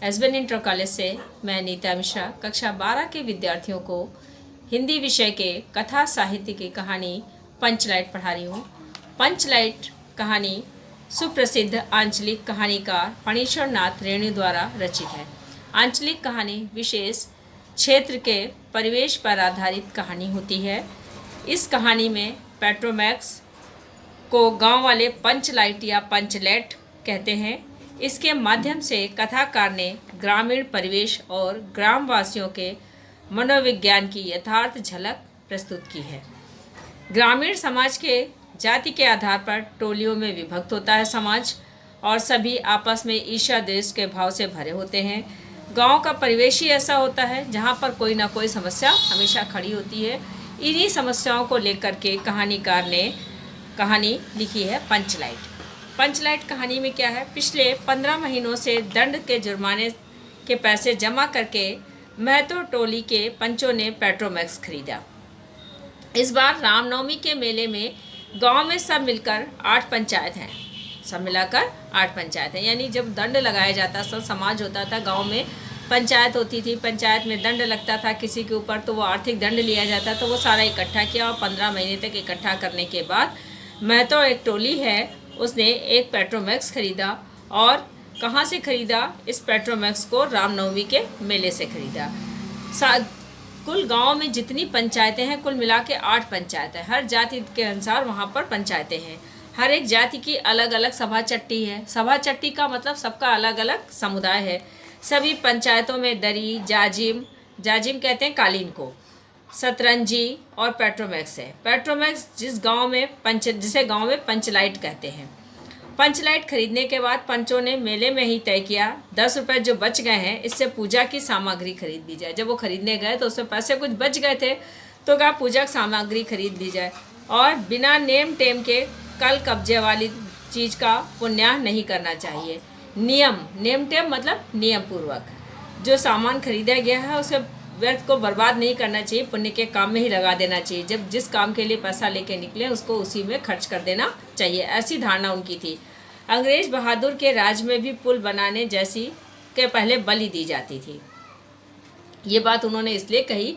SBN inter college से मैं नीता मिश्रा कक्षा 12 के विद्यार्थियों को हिंदी विषय के कथा साहित्य की कहानी पंचलाइट पढ़ा रही हूँ। पंचलाइट कहानी सुप्रसिद्ध आंचलिक कहानीकार फणीश्वर नाथ रेणु द्वारा रचित है। आंचलिक कहानी विशेष क्षेत्र के परिवेश पर आधारित कहानी होती है। इस कहानी में पेट्रोमैक्स को गांव वाले पंचलाइट या पंचलेट कहते हैं। इसके माध्यम से कथाकार ने ग्रामीण परिवेश और ग्रामवासियों के मनोविज्ञान की यथार्थ झलक प्रस्तुत की है। ग्रामीण समाज के जाति के आधार पर टोलियों में विभक्त होता है समाज, और सभी आपस में ईर्ष्या द्वेष के भाव से भरे होते हैं। गांव का परिवेश ही ऐसा होता है जहां पर कोई ना कोई समस्या हमेशा खड़ी होती है। इन्हीं समस्याओं को लेकर के कहानीकार ने कहानी लिखी है पंचलाइट। पंचलाइट कहानी में क्या है, पिछले 15 महीनों से दंड के जुर्माने के पैसे जमा करके महतो टोली के पंचों ने पेट्रोमैक्स खरीदा। इस बार रामनवमी के मेले में गांव में सब मिलकर 8 पंचायत हैं। सब मिलाकर 8 पंचायत हैं, यानी जब दंड लगाया जाता सब समाज होता था, गांव में पंचायत होती थी। पंचायत में दंड लगता था किसी के ऊपर, तो वो आर्थिक दंड लिया जाता, तो वो सारा इकट्ठा किया और 15 महीने तक इकट्ठा करने के बाद महतो एक टोली है, उसने एक पेट्रोमैक्स खरीदा। और कहाँ से खरीदा? इस पेट्रोमैक्स को रामनवमी के मेले से खरीदा। कुल गांव में जितनी पंचायतें हैं, कुल मिला के 8 पंचायतें हैं। हर जाति के अनुसार वहाँ पर पंचायतें हैं। हर एक जाति की अलग अलग सभा चट्टी है। सभा चट्टी का मतलब सबका अलग अलग समुदाय है। सभी पंचायतों में दरी, जाजिम जाजिम कहते हैं कालीन को, सतरंजी और पेट्रोमैक्स है। पेट्रोमैक्स जिसे गांव में पंचलाइट कहते हैं। पंचलाइट खरीदने के बाद पंचों ने मेले में ही तय किया 10 रुपये जो बच गए हैं इससे पूजा की सामग्री खरीद ली जाए। जब वो खरीदने गए तो उसमें पैसे कुछ बच गए थे, तो कहा पूजा की सामग्री खरीद ली जाए और बिना नेम टेम के कल कब्जे वाली चीज़ का पुण्याह नहीं करना चाहिए। नेम टेम मतलब नियम पूर्वक जो सामान खरीदा गया है उसे व्यर्थ को बर्बाद नहीं करना चाहिए, पुण्य के काम में ही लगा देना चाहिए। जब जिस काम के लिए पैसा लेके निकले उसको उसी में खर्च कर देना चाहिए, ऐसी धारणा उनकी थी। अंग्रेज बहादुर के राज में भी पुल बनाने जैसी के पहले बलि दी जाती थी। ये बात उन्होंने इसलिए कही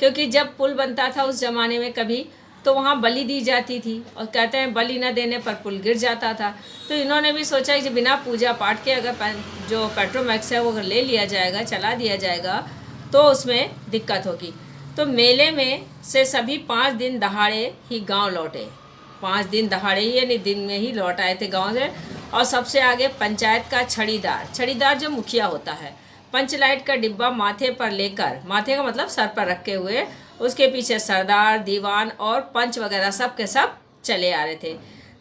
क्योंकि जब पुल बनता था उस जमाने में कभी, तो वहाँ बलि दी जाती थी और कहते हैं बलि न देने पर पुल गिर जाता था। तो इन्होंने भी सोचा कि बिना पूजा पाठ के अगर जो पेट्रोमैक्स है वो अगर ले लिया जाएगा, चला दिया जाएगा, तो उसमें दिक्कत होगी। तो मेले में से सभी 5 दिन दहाड़े ही गांव लौटे। 5 दिन दहाड़े ही यानी दिन में ही लौट आए थे गांव से। और सबसे आगे पंचायत का छड़ीदार जो मुखिया होता है, पंचलाइट का डिब्बा माथे पर लेकर, माथे का मतलब सर पर रखे हुए, उसके पीछे सरदार, दीवान और पंच वगैरह सब के सब चले आ रहे थे।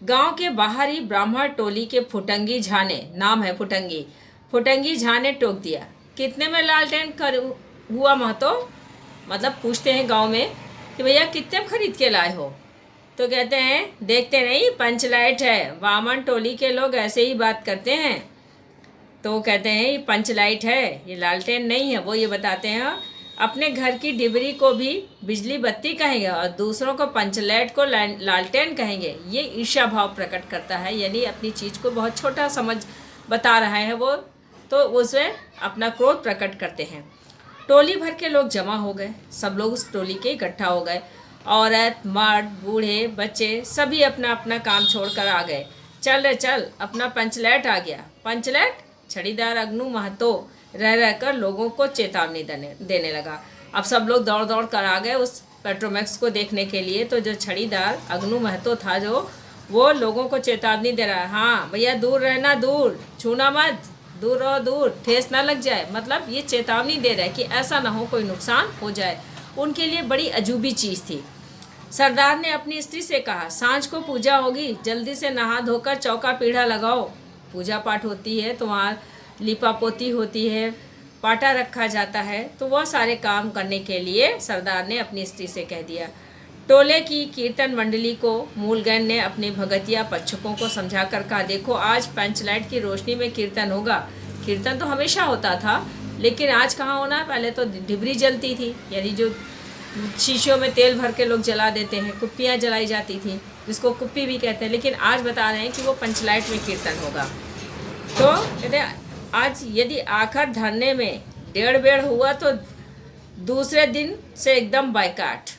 गांव के बाहर ही ब्राह्मण टोली के फुटंगी झा ने, नाम है फुटंगी झा ने टोक दिया, कितने में लालटेन हुआ महतो? मतलब पूछते हैं गांव में कि भैया कितने में खरीद के लाए हो? तो कहते हैं देखते नहीं पंचलाइट है। वामन टोली के लोग ऐसे ही बात करते हैं। तो कहते हैं ये पंचलाइट है, ये लालटेन नहीं है। वो ये बताते हैं अपने घर की डिबरी को भी बिजली बत्ती कहेंगे और दूसरों को पंचलाइट को लालटेन कहेंगे। ये ईर्ष्या भाव प्रकट करता है, यानी अपनी चीज़ को बहुत छोटा समझ बता रहा है वो, तो उसमें अपना क्रोध प्रकट करते हैं। टोली भर के लोग जमा हो गए, सब लोग उस टोली के इकट्ठा हो गए। औरत, मर्द, बूढ़े, बच्चे सभी अपना अपना काम छोड़कर आ गए। चल रे चल, अपना पंचलाइट आ गया। पंचलाइट छड़ीदार अग्नू महतो रह कर लोगों को चेतावनी देने लगा। अब सब लोग दौड़ दौड़ कर आ गए उस पेट्रोमैक्स को देखने के लिए। तो जो छड़ीदार अग्नू महतो था, जो वो लोगों को चेतावनी दे रहा है, हाँ भैया दूर रहना, दूर छूना मत, दूर रहो, दूर, ठेस ना लग जाए। मतलब ये चेतावनी दे रहा है कि ऐसा ना हो कोई नुकसान हो जाए। उनके लिए बड़ी अजूबी चीज़ थी। सरदार ने अपनी स्त्री से कहा सांझ को पूजा होगी, जल्दी से नहा धोकर चौका पीढ़ा लगाओ। पूजा पाठ होती है तो वहाँ लिपा पोती होती है, पाटा रखा जाता है, तो वह सारे काम करने के लिए सरदार ने अपनी स्त्री से कह दिया। टोले की कीर्तन मंडली को मूलगन ने अपने भगतिया पक्षकों को समझा कर कहा देखो आज पंचलाइट की रोशनी में कीर्तन होगा। कीर्तन तो हमेशा होता था, लेकिन आज कहाँ होना, पहले तो डिबरी जलती थी, यानी जो शीशों में तेल भर के लोग जला देते हैं, कुप्पियाँ जलाई जाती थी जिसको कुप्पी भी कहते हैं, लेकिन आज बता रहे हैं कि वो पंचलाइट में कीर्तन होगा। तो कहते आज यदि आखिर धरने में डेढ़ बेड़ हुआ तो दूसरे दिन से एकदम बाइकाट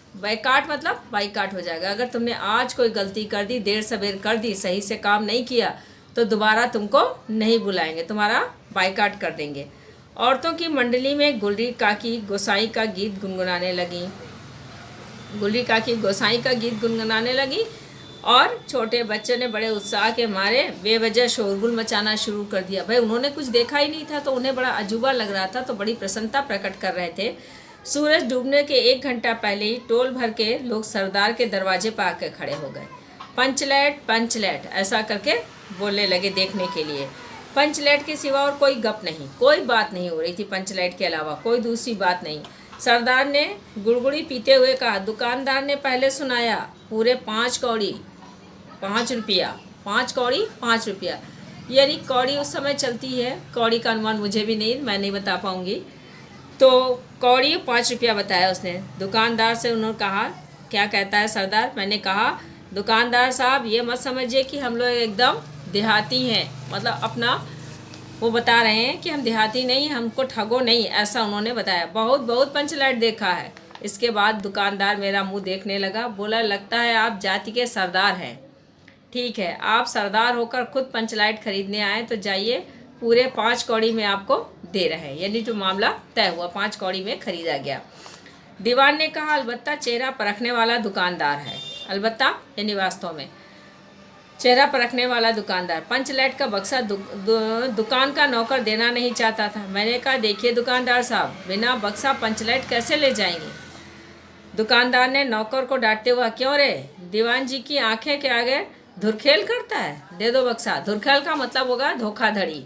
मतलब बाइकाट हो जाएगा। अगर तुमने आज कोई गलती कर दी, देर सवेर कर दी, सही से काम नहीं किया, तो दोबारा तुमको नहीं बुलाएंगे, तुम्हारा बाइकाट कर देंगे। औरतों की मंडली में गुलरी काकी गोसाई का गीत गुनगुनाने लगी। गुलरी काकी गोसाई का गीत गुनगुनाने लगी और छोटे बच्चे ने बड़े उत्साह के मारे बेवजह शोरगुल मचाना शुरू कर दिया। भाई उन्होंने कुछ देखा ही नहीं था तो उन्हें बड़ा अजूबा लग रहा था, तो बड़ी प्रसन्नता प्रकट कर रहे थे। सूरज डूबने के 1 घंटा पहले ही टोल भर के लोग सरदार के दरवाजे पर आकर खड़े हो गए। पंचलैट ऐसा करके बोलने लगे देखने के लिए। पंचलैट के सिवा और कोई गप नहीं, कोई बात नहीं हो रही थी। पंचलैट के अलावा कोई दूसरी बात नहीं। सरदार ने गुड़गुड़ी पीते हुए कहा, दुकानदार ने पहले सुनाया पूरे 5 कौड़ी 5 रुपया, 5 कौड़ी 5 रुपया। यानी कौड़ी उस समय चलती है, कौड़ी का अनुमान मुझे भी नहीं, मैं नहीं बता पाऊँगी। तो कौड़ी 5 रुपया बताया उसने। दुकानदार से उन्होंने कहा, क्या कहता है सरदार? मैंने कहा, दुकानदार साहब ये मत समझिए कि हम लोग एकदम देहाती हैं, मतलब अपना वो बता रहे हैं कि हम देहाती नहीं, हमको ठगो नहीं, ऐसा उन्होंने बताया। बहुत पंचलैट देखा है। इसके बाद दुकानदार मेरा मुंह देखने लगा, बोला, लगता है आप जाति के सरदार हैं। ठीक है, आप सरदार होकर खुद पंचलैट खरीदने आए तो जाइए, पूरे 5 कौड़ी में आपको दे रहे हैं। यानी जो मामला तय हुआ 5 कौड़ी में खरीदा गया। दीवान ने कहा, अलबत्ता चेहरा परखने वाला दुकानदार है। अलबत्ता यानी वास्तव में चेहरा परखने वाला दुकानदार। पंचलैट का बक्सा दुकान का नौकर देना नहीं चाहता था। मैंने कहा, देखिए दुकानदार साहब, बिना बक्सा पंचलैट कैसे ले जाएंगे? दुकानदार ने नौकर को डांटते हुआ, क्यों रे, दीवान जी की आंखें के आगे धुरखेल करता है? दे दो बक्सा। धुरखेल का मतलब होगा धोखाधड़ी।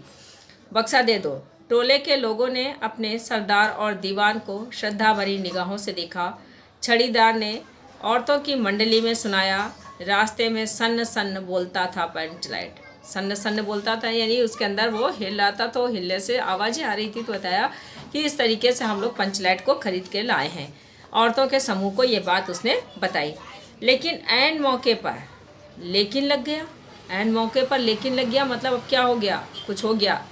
बक्सा दे दो। टोले के लोगों ने अपने सरदार और दीवान को श्रद्धा भरी निगाहों से देखा। छड़ीदार ने औरतों की मंडली में सुनाया। रास्ते में सन्न सन्न बोलता था पंचलैट, सन्न सन्न बोलता था, यानी उसके अंदर वो हिल रहा था, तो हिलने से आवाज़ें आ रही थी। तो बताया कि इस तरीके से हम लोग पंचलैट को खरीद के लाए हैं। औरतों के समूह को ये बात उसने बताई। लेकिन ऐन मौके पर लेकिन लग गया। ऐन मौके पर लेकिन लग गया मतलब अब क्या हो गया? कुछ हो गया।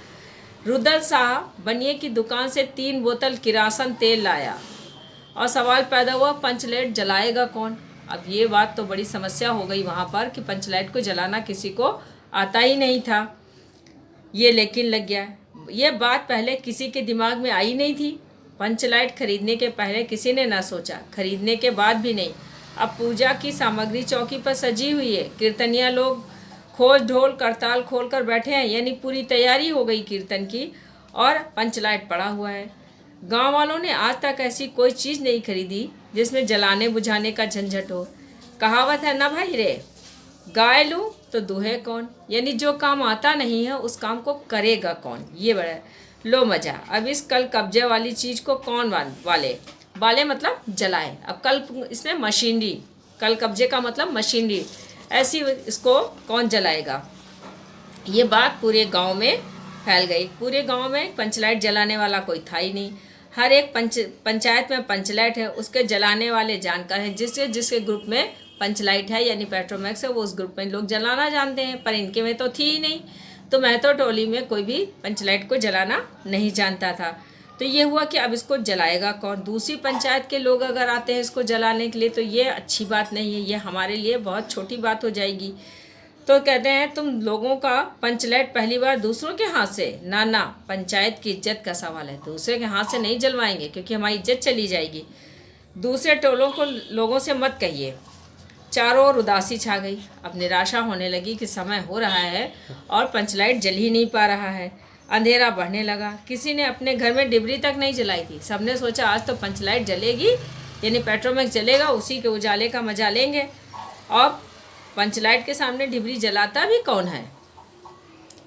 रुदल साहब बनिए की दुकान से 3 बोतल किरासन तेल लाया और सवाल पैदा हुआ, पंचलैट जलाएगा कौन? अब ये बात तो बड़ी समस्या हो गई वहाँ पर कि पंचलैट को जलाना किसी को आता ही नहीं था। ये लेकिन लग गया। ये बात पहले किसी के दिमाग में आई नहीं थी। पंचलैट खरीदने के पहले किसी ने ना सोचा, खरीदने के बाद भी नहीं। अब पूजा की सामग्री चौकी पर सजी हुई है। कीर्तनिया लोग खोज ढोल करताल खोल कर बैठे हैं, यानी पूरी तैयारी हो गई कीर्तन की, और पंचलैट पड़ा हुआ है। गांव वालों ने आज तक ऐसी कोई चीज़ नहीं खरीदी जिसमें जलाने बुझाने का झंझट हो। कहावत है ना भाई रे, गाय लूँ तो दूहे कौन, यानी जो काम आता नहीं है उस काम को करेगा कौन। ये बड़ा लो मज़ा। अब इस कल कब्जे वाली चीज़ को कौन वाले मतलब जलाए। अब कल इसमें मशीनरी, कल कब्जे का मतलब मशीनरी, ऐसी इसको कौन जलाएगा। ये बात पूरे गांव में फैल गई। पूरे गांव में पंचलैट जलाने वाला कोई था ही नहीं। हर एक पंचायत में पंचलैट है, उसके जलाने वाले जानकार हैं। जिसके ग्रुप में पंचलैट है यानी पेट्रोमैक्स है, वो उस ग्रुप में लोग जलाना जानते हैं, पर इनके में तो थी ही नहीं। तो महतो टोली में कोई भी पंचलैट को जलाना नहीं जानता था। तो ये हुआ कि अब इसको जलाएगा कौन। दूसरी पंचायत के लोग अगर आते हैं इसको जलाने के लिए तो ये अच्छी बात नहीं है, ये हमारे लिए बहुत छोटी बात हो जाएगी। तो कहते हैं, तुम लोगों का पंचलैट पहली बार दूसरों के हाथ से, ना, पंचायत की इज्जत का सवाल है, दूसरे के हाथ से नहीं जलवाएंगे क्योंकि हमारी इज्जत चली जाएगी। दूसरे टोलों को लोगों से मत कहिए। चारों ओर उदासी छा गई। अब निराशा होने लगी कि समय हो रहा है और पंचलैट जल ही नहीं पा रहा है। अंधेरा बढ़ने लगा। किसी ने अपने घर में डिबरी तक नहीं जलाई थी। सबने सोचा आज तो पंचलैट जलेगी, यानी पेट्रोमैक्स जलेगा, उसी के उजाले का मजा लेंगे। और पंचलैट के सामने डिबरी जलाता भी कौन है।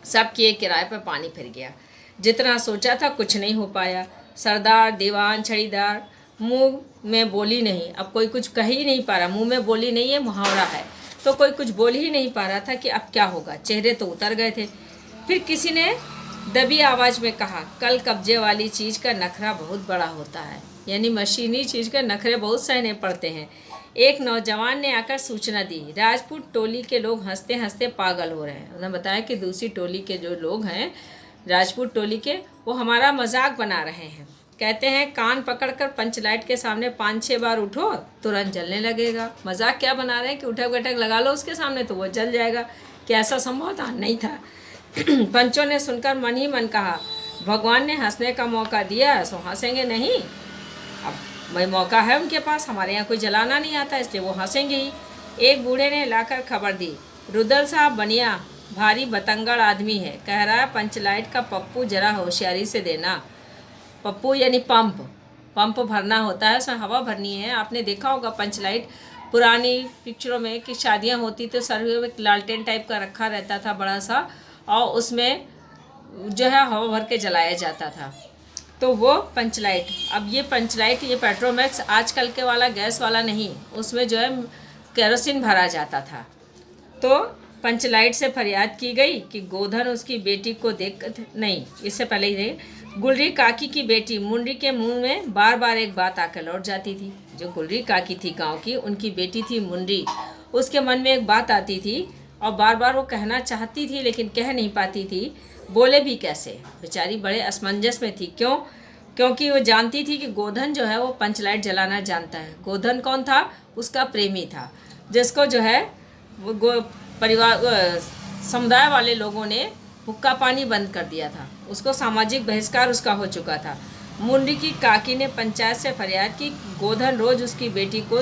सब किए किराए पर पानी फिर गया। जितना सोचा था कुछ नहीं हो पाया। सरदार, दीवान, छड़ीदार मुंह में बोली नहीं। अब कोई कुछ कह ही नहीं पा रहा। मुंह में बोली नहीं है, मुहावरा है, तो कोई कुछ बोल ही नहीं पा रहा था कि अब क्या होगा। चेहरे तो उतर गए थे। फिर किसी ने दबी आवाज़ में कहा, कल कब्जे वाली चीज़ का नखरा बहुत बड़ा होता है, यानी मशीनी चीज़ का नखरे बहुत सहने पड़ते हैं। एक नौजवान ने आकर सूचना दी। राजपूत टोली के लोग हंसते हंसते पागल हो रहे हैं। उन्होंने बताया कि दूसरी टोली के जो लोग हैं, राजपूत टोली के, वो हमारा मजाक बना रहे हैं। कहते हैं कान पकड़कर पंच लाइट के सामने 5-6 बार उठो तुरंत जलने लगेगा। मजाक क्या बना रहे हैं कि उठक बैठक लगा लो उसके सामने तो वो जल जाएगा। क्या ऐसा संभव था? नहीं था। पंचों ने सुनकर मन ही मन कहा, भगवान ने हंसने का मौका दिया सो हंसेंगे नहीं। अब वही मौका है उनके पास, हमारे यहाँ कोई जलाना नहीं आता इसलिए वो हंसेंगे ही। एक बूढ़े ने लाकर खबर दी, रुदल साहब बनिया भारी बतंगड़ आदमी है, कह रहा है पंचलाइट का पप्पू जरा होशियारी से देना। पप्पू यानी पंप भरना होता है, उसमें हवा भरनी है। आपने देखा होगा पंचलाइट पुरानी पिक्चरों में कि शादियाँ होती तो सर्वे में लालटेन टाइप का रखा रहता था बड़ा सा, और उसमें जो है हवा भर के जलाया जाता था, तो वो पंचलाइट। अब ये पंचलाइट, ये पेट्रोमैक्स आजकल के वाला गैस वाला नहीं, उसमें जो है केरोसिन भरा जाता था। तो पंचलाइट से फरियाद की गई कि गोधन उसकी बेटी को देख, नहीं इससे पहले ही नहीं, गुलरी काकी की बेटी मुंडी के मुंह में बार बार एक बात आकर लौट जाती थी। जो गुलरी काकी थी गांव की, उनकी बेटी थी मुंडी, उसके मन में एक बात आती थी और बार बार वो कहना चाहती थी लेकिन कह नहीं पाती थी। बोले भी कैसे, बेचारी बड़े असमंजस में थी। क्यों? क्योंकि वो जानती थी कि गोधन जो है वो पंचलाइट जलाना जानता है। गोधन कौन था? उसका प्रेमी था, जिसको जो है वो परिवार समुदाय वाले लोगों ने हुक्का पानी बंद कर दिया था, उसको सामाजिक बहिष्कार उसका हो चुका था। मुंडी की काकी ने पंचायत से फरियाद की, गोधन रोज उसकी बेटी को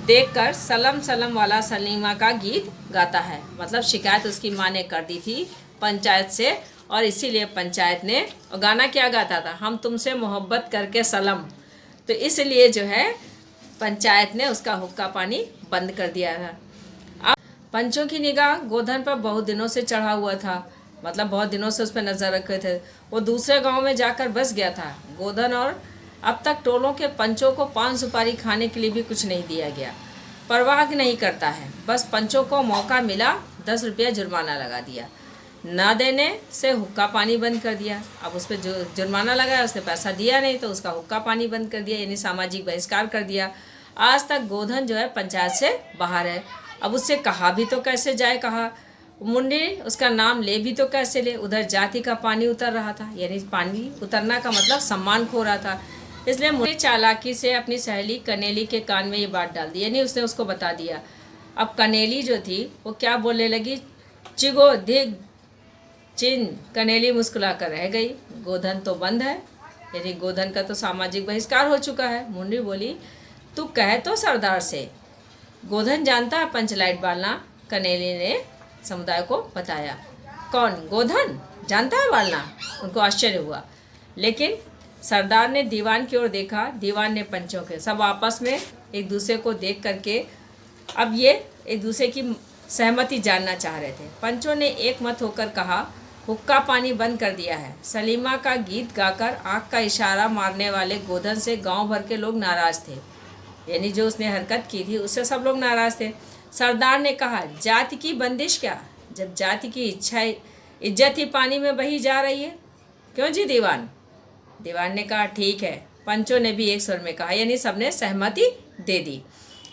देखकर सलम सलम वाला सलीमा का गीत गाता है। मतलब शिकायत उसकी माँ ने कर दी थी पंचायत से, और इसीलिए पंचायत ने, और गाना क्या गाता था, हम तुमसे मोहब्बत करके सलम। तो इसलिए जो है पंचायत ने उसका हुक्का पानी बंद कर दिया था। अब पंचों की निगाह गोधन पर बहुत दिनों से चढ़ा हुआ था, मतलब बहुत दिनों से उस पर नज़र रखे थे। वो दूसरे गांव में जाकर बस गया था गोधन, और अब तक टोलों के पंचों को पान सुपारी खाने के लिए भी कुछ नहीं दिया गया। परवाह नहीं करता है, बस पंचों को मौका मिला 10 रुपया जुर्माना लगा दिया। ना देने से हुक्का पानी बंद कर दिया। अब उस पर जो जुर्माना लगाया उसने पैसा दिया नहीं तो उसका हुक्का पानी बंद कर दिया, यानी सामाजिक बहिष्कार कर दिया। आज तक गोधन जो है पंचायत से बाहर है। अब उससे कहा भी तो कैसे जाए, कहा मुंडी उसका नाम ले भी तो कैसे ले। उधर जाति का पानी उतर रहा था, यानी पानी उतरना का मतलब सम्मान खो रहा था। इसलिए मुंडी चालाकी से अपनी सहेली कनेली के कान में ये बात डाल दी, यानी उसने उसको बता दिया। अब कनेली जो थी वो क्या बोलने लगी, चिगो दिग चिन। कनेली मुस्कुरा कर रह गई। गोधन तो बंद है, यानी गोधन का तो सामाजिक बहिष्कार हो चुका है। मुंडी बोली, तू कह तो सरदार से, गोधन जानता है पंचलाइट बालना। कनेली ने समुदाय को बताया। कौन? गोधन जानता है बालना? उनको आश्चर्य हुआ, लेकिन सरदार ने दीवान की ओर देखा। दीवान ने पंचों के, सब आपस में एक दूसरे को देख करके अब ये एक दूसरे की सहमति जानना चाह रहे थे। पंचों ने एक मत होकर कहा, हुक्का पानी बंद कर दिया है। सलीमा का गीत गाकर आँख का इशारा मारने वाले गोधन से गांव भर के लोग नाराज थे, यानी जो उसने हरकत की थी उससे सब लोग नाराज थे। सरदार ने कहा, जाति की बंदिश क्या, जब जाति की इज्जत ही पानी में बही जा रही है। क्यों जी दीवान? दीवान ने कहा, ठीक है। पंचों ने भी एक स्वर में कहा, यानी सबने सहमति दे दी।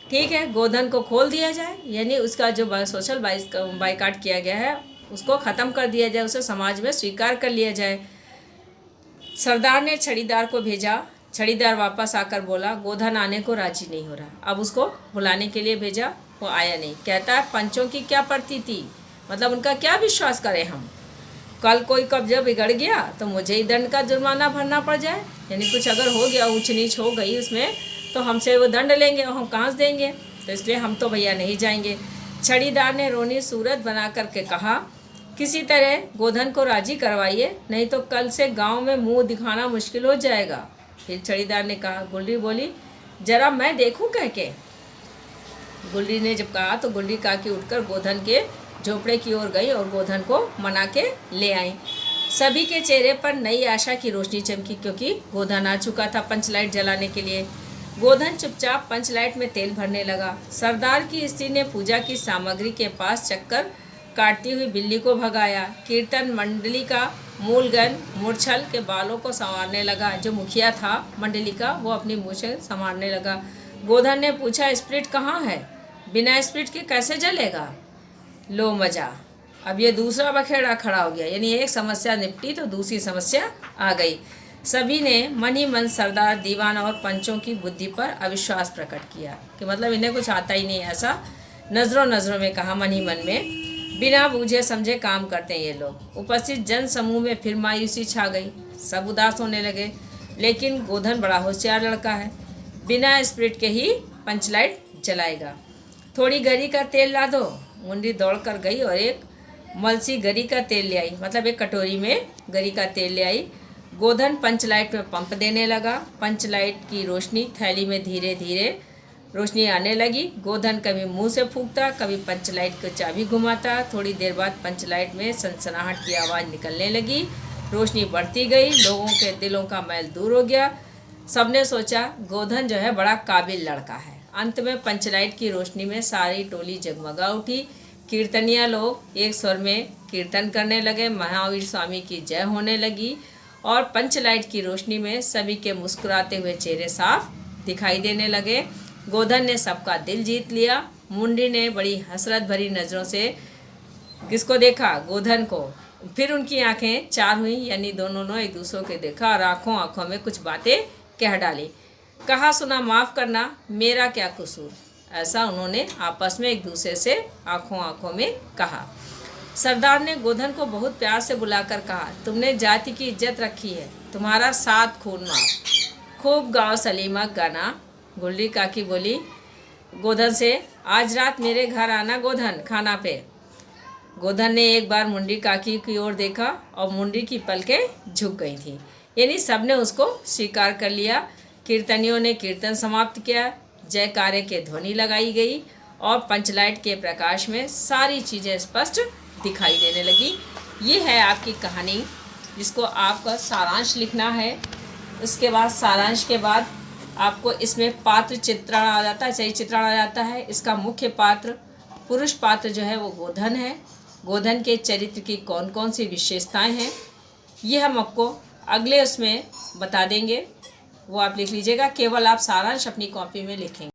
ठीक है, गोधन को खोल दिया जाए, यानी उसका जो सोशल बाइकाट किया गया है उसको ख़त्म कर दिया जाए, उसे समाज में स्वीकार कर लिया जाए। सरदार ने छड़ीदार को भेजा। छड़ीदार वापस आकर बोला, गोधन आने को राजी नहीं हो रहा। अब उसको बुलाने के लिए भेजा, वो आया नहीं। कहता है, पंचों की क्या पड़ती थी, मतलब उनका क्या विश्वास करें हम। कल कोई कब्जा बिगड़ गया तो मुझे ही दंड का जुर्माना भरना पड़ जाए, यानी कुछ अगर हो गया, ऊंच नीच हो गई उसमें, तो हमसे वो दंड लेंगे और हम कहाँ से देंगे, तो इसलिए हम तो भैया नहीं जाएंगे। छड़ीदार ने रोनी सूरत बना करके कहा, किसी तरह गोधन को राजी करवाइए, नहीं तो कल से गांव में मुंह दिखाना मुश्किल हो जाएगा। फिर छड़ीदार ने कहा। गुलरी बोली, जरा मैं देखूं कह के। गुलरी ने जब कहा तो गुलरी काकी उठकर गोधन के झोपड़े की ओर गई और गोधन को मना के ले आई। सभी के चेहरे पर नई आशा की रोशनी चमकी, क्योंकि गोधन आ चुका था पंचलाइट जलाने के लिए। गोधन चुपचाप पंचलाइट में तेल भरने लगा। सरदार की स्त्री ने पूजा की सामग्री के पास चक्कर काटती हुई बिल्ली को भगाया। कीर्तन मंडली का मूलगन मूर्छल के बालों को संवारने लगा। जो मुखिया था मंडली का, वो अपनी मूछें संवारने लगा। गोधन ने पूछा, स्प्रिट कहाँ है? बिना स्प्रिट के कैसे जलेगा? लो मजा। अब ये दूसरा बखेड़ा खड़ा हो गया, यानी एक समस्या निपटी तो दूसरी समस्या आ गई। सभी ने मन ही मन सरदार, दीवान और पंचों की बुद्धि पर अविश्वास प्रकट किया कि मतलब इन्हें कुछ आता ही नहीं, ऐसा नजरों नजरों में कहा, मन ही मन में। बिना बूझे समझे काम करते हैं ये लोग। उपस्थित जन समूह में फिर मायूसी छा गई, सब उदास होने लगे। लेकिन गोधन बड़ा होशियार लड़का है, बिना स्पिरिट के ही पंचलाइट जलाएगा। थोड़ी गरी का तेल ला दो। मुंडी दौड़ कर गई और एक मलसी गरी का तेल ले आई, मतलब एक कटोरी में गरी का तेल ले आई। गोधन पंचलाइट में पंप देने लगा। पंचलाइट की रोशनी थैली में धीरे धीरे रोशनी आने लगी। गोधन कभी मुंह से फूंकता, कभी पंचलाइट को चाबी घुमाता। थोड़ी देर बाद पंचलाइट में सनसनाहट की आवाज़ निकलने लगी। रोशनी बढ़ती गई, लोगों के दिलों का मैल दूर हो गया। सबने सोचा गोधन जो है बड़ा काबिल लड़का है। अंत में पंचलाइट की रोशनी में सारी टोली जगमगा उठी। कीर्तनिया लोग एक स्वर में कीर्तन करने लगे, महावीर स्वामी की जय होने लगी और पंचलाइट की रोशनी में सभी के मुस्कुराते हुए चेहरे साफ दिखाई देने लगे। गोधन ने सबका दिल जीत लिया। मुंडी ने बड़ी हसरत भरी नज़रों से किसको देखा? गोधन को। फिर उनकी आंखें चार हुई, यानी दोनों ने एक दूसरे को देखा और आंखों आंखों में कुछ बातें कह डाली। कहा सुना माफ़ करना, मेरा क्या कसूर, ऐसा उन्होंने आपस में एक दूसरे से आंखों आंखों में कहा। सरदार ने गोधन को बहुत प्यार से बुलाकर कहा, तुमने जाति की इज्जत रखी है, तुम्हारा 7 खून माफ। खूब गाओ सलीमा गाना। गुल्ली काकी बोली गोधन से, आज रात मेरे घर आना गोधन, खाना पे। गोधन ने एक बार मुंडी काकी की ओर देखा और मुंडी की पलकें झुक गई थी, यानी सबने उसको स्वीकार कर लिया। कीर्तनियों ने कीर्तन समाप्त किया, जयकारे के ध्वनि लगाई गई और पंचलाइट के प्रकाश में सारी चीज़ें स्पष्ट दिखाई देने लगी। ये है आपकी कहानी, जिसको आपका सारांश लिखना है। उसके बाद सारांश के बाद आपको इसमें पात्र चित्रण आ जाता है, सही चित्रण आ जाता है। इसका मुख्य पात्र, पुरुष पात्र जो है वो गोधन है। गोधन के चरित्र की कौन कौन सी विशेषताएं हैं, ये हम आपको अगले उसमें बता देंगे, वो आप लिख लीजिएगा। केवल आप सारांश अपनी कॉपी में लिखेंगे।